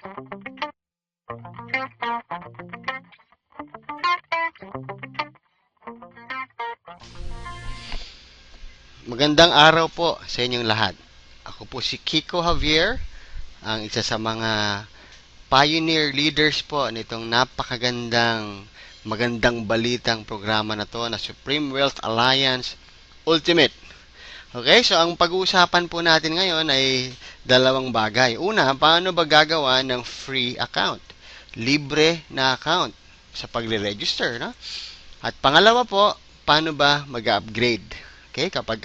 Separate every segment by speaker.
Speaker 1: Magandang araw po sa inyong lahat. Ako po si Kiko Javier, ang isa sa mga pioneer leaders po nitong magandang balitang programa na to na Supreme Wealth Alliance Ultimate. Okay, so ang pag-uusapan po natin ngayon ay dalawang bagay. Una, paano ba gagawa ng free account? Libre na account sa pagre-register, no? At pangalawa po, paano ba mag-upgrade? Okay, kapag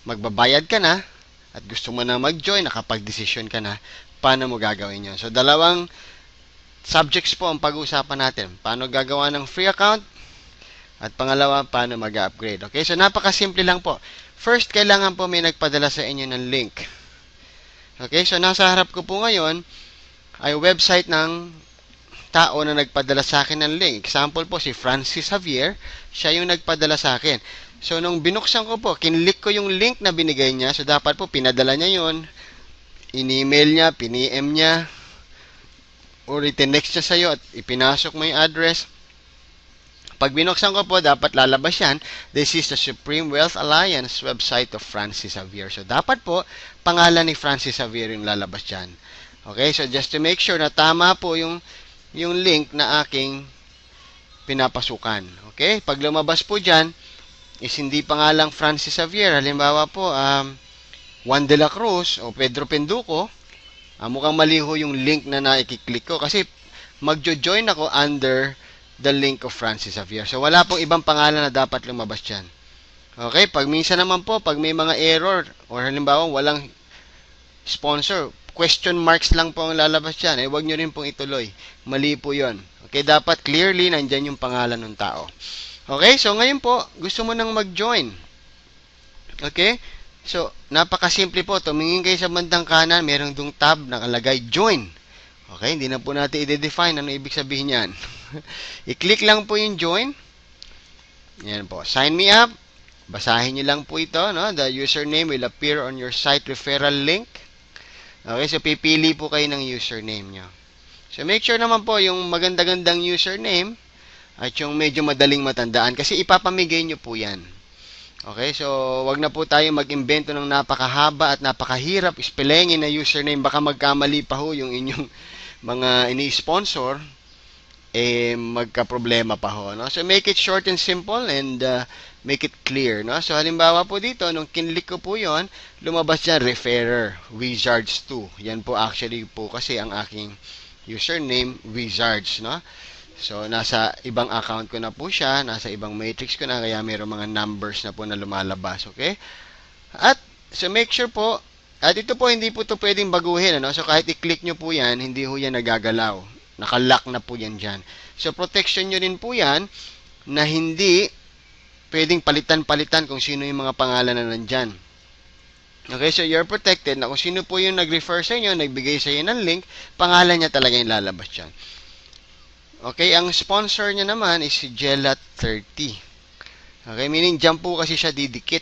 Speaker 1: magbabayad ka na at gusto mo na mag-join, nakapag-desisyon ka na, paano mo gagawin yun? So, dalawang subjects po ang pag-uusapan natin. Paano gagawa ng free account? At pangalawa, paano mag-upgrade? Okay, so napakasimple lang po. First, kailangan po may nagpadala sa inyo ng link. Okay, so nasa harap ko po ngayon ay website ng tao na nagpadala sa akin ng link. Example po, si Francis Javier, siya yung nagpadala sa akin. So, nung binuksan ko po, kinlik ko yung link na binigay niya. So, dapat po, pinadala niya yun. In-email niya, pin-PM niya, or itinext niya sa'yo at ipinasok mo yung address. Pag binuksan ko po, dapat lalabas yan. This is the Supreme Wealth Alliance website of Francis Javier. So, dapat po, pangalan ni Francis Javier yung lalabas dyan. Okay, so just to make sure na tama po yung link na aking pinapasukan. Okay, pag lumabas po dyan, is hindi pangalang Francis Javier. Halimbawa po, Juan de la Cruz o Pedro Penduco, mukhang mali ho yung link na naikiklik ko kasi magjo-join ako under the link of Francis Javier. So, wala pong ibang pangalan na dapat lumabas dyan. Okay, pag minsan naman po, pag may mga error or halimbawa walang sponsor, question marks lang po ang lalabas dyan. Huwag nyo rin pong ituloy. Mali po yon. Okay, dapat clearly nandyan yung pangalan ng tao. Okay, so ngayon po, gusto mo nang mag-join. Okay, so napakasimple po. Tumingin kayo sa bandang kanan, merong dung tab nakalagay join. Okay, hindi na po natin i-define ano ibig sabihin yan. I-click lang po yung join. Yan po, sign me up. Basahin nyo lang po ito, no? The username will appear on your site referral link. Okay, so pipili po kayo ng username nyo. So make sure naman po yung maganda-gandang username at yung medyo madaling matandaan kasi ipapamigay nyo po yan. Okay, so wag na po tayo mag-imbento ng napakahaba at napakahirap spellingin na username. Baka magkamali pa ho yung inyong mga ini-sponsor, magka-problema pa ho. No? So make it short and simple and make it clear. No? So halimbawa po dito, nung kinlik ko po yon, lumabas dyan, Referrer, Wizards 2. Yan po actually po kasi ang aking username, Wizards. No? So, nasa ibang account ko na po siya, nasa ibang matrix ko na, kaya mayroong mga numbers na po na lumalabas, okay? At, so make sure po, at ito po, hindi po ito pwedeng baguhin, ano? So, kahit i-click nyo po yan, hindi po yan nagagalaw. Nakalock na po yan dyan. So, protection nyo rin po yan, na hindi pwedeng palitan-palitan kung sino yung mga pangalan na nandyan. Okay, so you're protected na kung sino po yung nag-refer sa inyo, nagbigay sa inyo ng link, pangalan niya talaga yung lalabas dyan. Okay, ang sponsor niya naman is si Gelat30. Okay, meaning dyan po kasi siya didikit.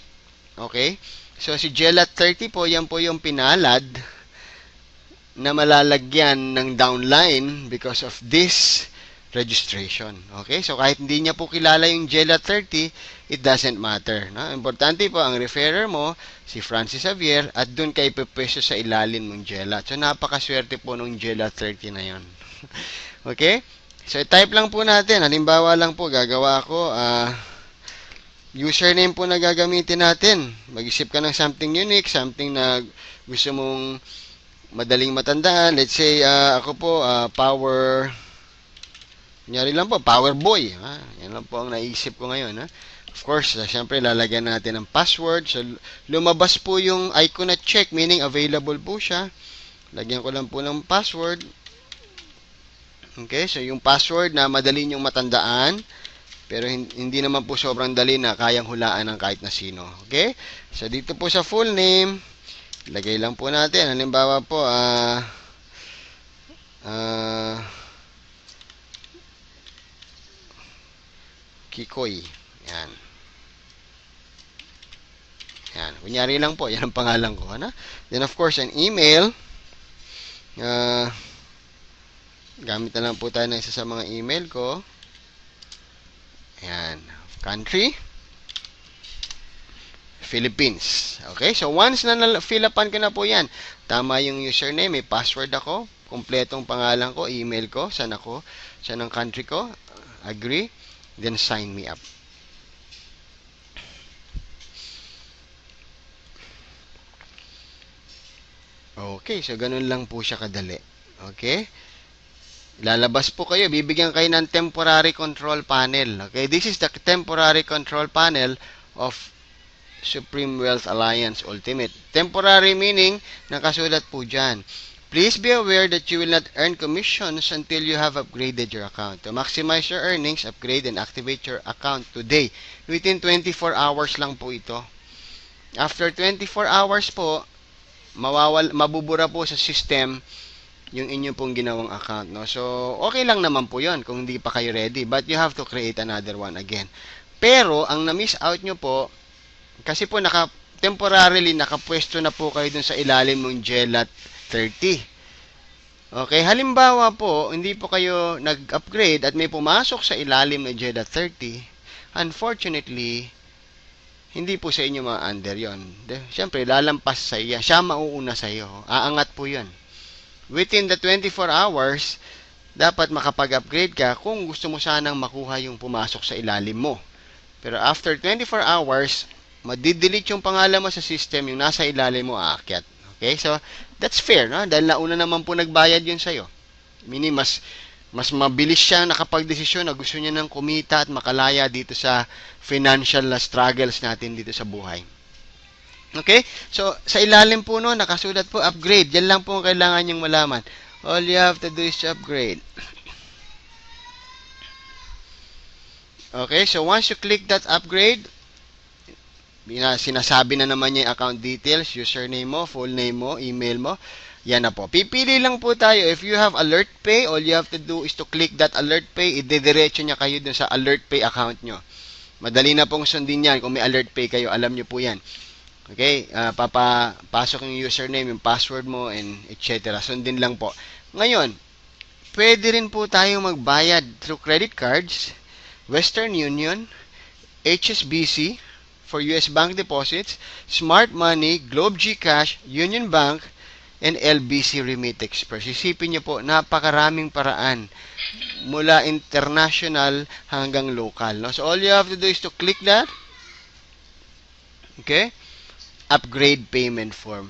Speaker 1: Okay, so si Gelat30 po, yan po yung pinalad na malalagyan ng downline because of this registration. Okay, so kahit hindi niya po kilala yung Gelat30, it doesn't matter. No? Importante po, ang referrer mo, si Francis Javier, at dun kayo pipwesto sa ilalim ng Gelat. So, napakaswerte po nung Gelat30 na yon. Okay? So, type lang po natin. Halimbawa lang po, gagawa ako, username po na gagamitin natin. Mag-isip ka ng something unique, something na gusto mong madaling matandaan. Let's say, ako po, kunyari lang po, Power Boy. Yan lang po ang naisip ko ngayon. Of course, syempre, lalagyan natin ng password. So, lumabas po yung icon na check, meaning available po siya. Lagyan ko lang po ng password. Okay, so yung password na madali nyong matandaan, pero hindi naman po sobrang dali na kayang hulaan ng kahit na sino. Okay, so dito po sa full name, lagay lang po natin. Halimbawa po, Kikoy. Yan. Yan. Kunyari lang po, yan ang pangalan ko. Ano? Then of course, an email. Gamit na lang po tayo ng isa sa mga email ko. Ayan. Country. Philippines. Okay? So, once na fill upan ko na po yan, tama yung username, may password ako, kumpletong pangalan ko, email ko, saan ang country ko, agree, then sign me up. Okay, so ganun lang po siya kadali. Okay? Lalabas po kayo, bibigyan kayo ng temporary control panel. Okay, this is the temporary control panel of Supreme Wealth Alliance Ultimate. Temporary meaning, nakasulat po dyan. Please be aware that you will not earn commissions until you have upgraded your account. To maximize your earnings, upgrade and activate your account today. Within 24 hours lang po ito. After 24 hours po, mabubura po sa system yung inyo pong ginawang account, no? So, okay lang naman po yun kung hindi pa kayo ready. But you have to create another one again. Pero, ang na-miss out nyo po, kasi po temporarily nakapwesto na po kayo dun sa ilalim ng GELAT 30. Okay, halimbawa po, hindi po kayo nag-upgrade at may pumasok sa ilalim ng GELAT 30, unfortunately, hindi po sa inyo ma-under yun. Siyempre, lalampas sa iya. Siya mauuna sa iyo. Aangat po yun. Within the 24 hours, dapat makapag-upgrade ka kung gusto mo sanang makuha yung pumasok sa ilalim mo. Pero after 24 hours, madidelete yung pangalan mo sa system, yung nasa ilalim mo aakyat. Okay? So, that's fair, no? Dahil nauna naman po nagbayad yun sa'yo. Meaning, mas mabilis siya nakapag-desisyon na gusto niya ng kumita at makalaya dito sa financial struggles natin dito sa buhay. Okay? So, sa ilalim po no, nakasulat po upgrade. Yan lang po ang kailangan niyong malaman. All you have to do is to upgrade. Okay? So, once you click that upgrade, sinasabi na naman niya yung account details, username mo, full name mo, email mo. Yan na po. Pipili lang po tayo. If you have Alert Pay, all you have to do is to click that Alert Pay. Idediretso niya kayo dun sa Alert Pay account nyo. Madali na pong sundin yan. Kung may Alert Pay kayo, alam nyo po yan. Okay, papasok yung username, yung password mo, and etc. Sundin lang po. Ngayon, pwede rin po tayong magbayad through credit cards, Western Union, HSBC for US bank deposits, Smart Money, Globe GCash, Union Bank, and LBC Remit Express. Isipin nyo po, napakaraming paraan mula international hanggang local. No? So, all you have to do is to click that. Okay? Upgrade payment form.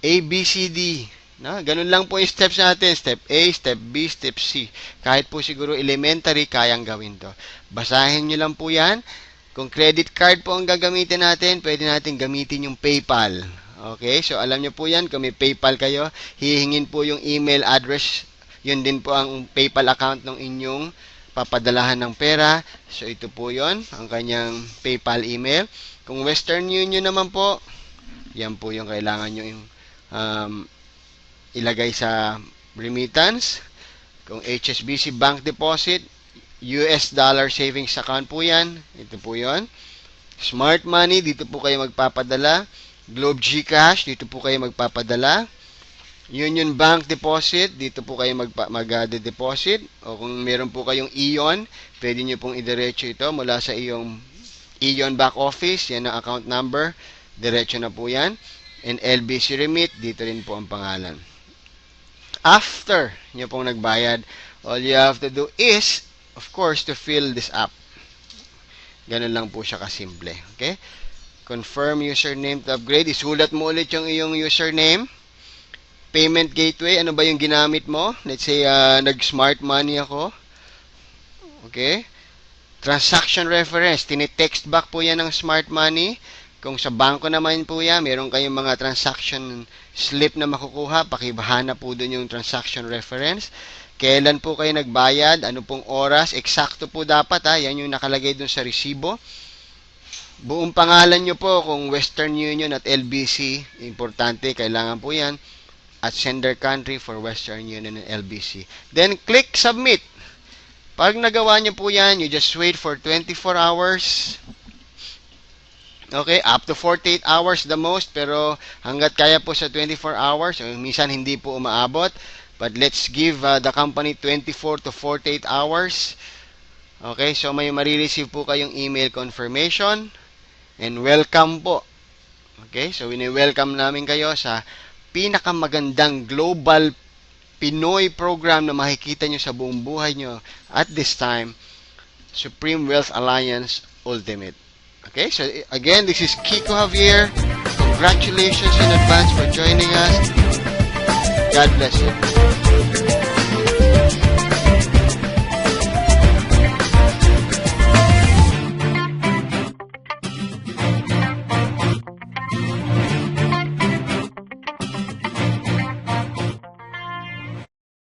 Speaker 1: A, B, C, D. No? Ganun lang po yung steps natin. Step A, Step B, Step C. Kahit po siguro elementary, kayang gawin to. Basahin nyo lang po yan. Kung credit card po ang gagamitin natin, pwede natin gamitin yung PayPal. Okay? So, alam nyo po yan. Kung may PayPal kayo, hihingin po yung email address. Yun din po ang PayPal account ng inyong papadalahan ng pera. So, ito po yon ang kanyang PayPal email. Kung Western Union naman po, yan po yung kailangan nyo yung ilagay sa remittance. Kung HSBC Bank Deposit, US dollar savings account po yan. Ito po yon. Smart Money, dito po kayo magpapadala. Globe GCash, dito po kayo magpapadala. Union Bank Deposit, dito po kayo mag-deposit. O kung meron po kayong Ion, pwede nyo pong idiretso ito mula sa iyong Ion back office. Yan ang account number. Diretso na po yan. And LBC Remit, dito rin po ang pangalan. After nyo pong nagbayad, all you have to do is, of course, to fill this up. Ganun lang po siya kasimple. Okay? Confirm username to upgrade. Isulat mo ulit yung iyong username. Payment gateway, ano ba yung ginamit mo? Let's say, nag-smart money ako. Okay? Transaction reference, tine-text back po yan ng smart money. Kung sa bangko naman po yan, meron kayong mga transaction slip na makukuha, pakibahanap po dun yung transaction reference. Kailan po kayo nagbayad, ano pong oras, eksakto po dapat yan yung nakalagay dun sa resibo. Buong pangalan nyo po, kung Western Union at LBC, importante, kailangan po yan. At sender country for Western Union and LBC. Then, click submit. Pag nagawa nyo po yan, you just wait for 24 hours. Okay, up to 48 hours the most, pero hanggat kaya po sa 24 hours, minsan hindi po umaabot. But let's give the company 24 to 48 hours. Okay, so may marireceive po kayong email confirmation and welcome po. Okay, so wini-welcome namin kayo sa pinakamagandang global Pinoy program na makikita nyo sa buong buhay nyo at this time, Supreme Wealth Alliance Ultimate. Okay, so again, this is Kiko Javier. Congratulations in advance for joining us. God bless you.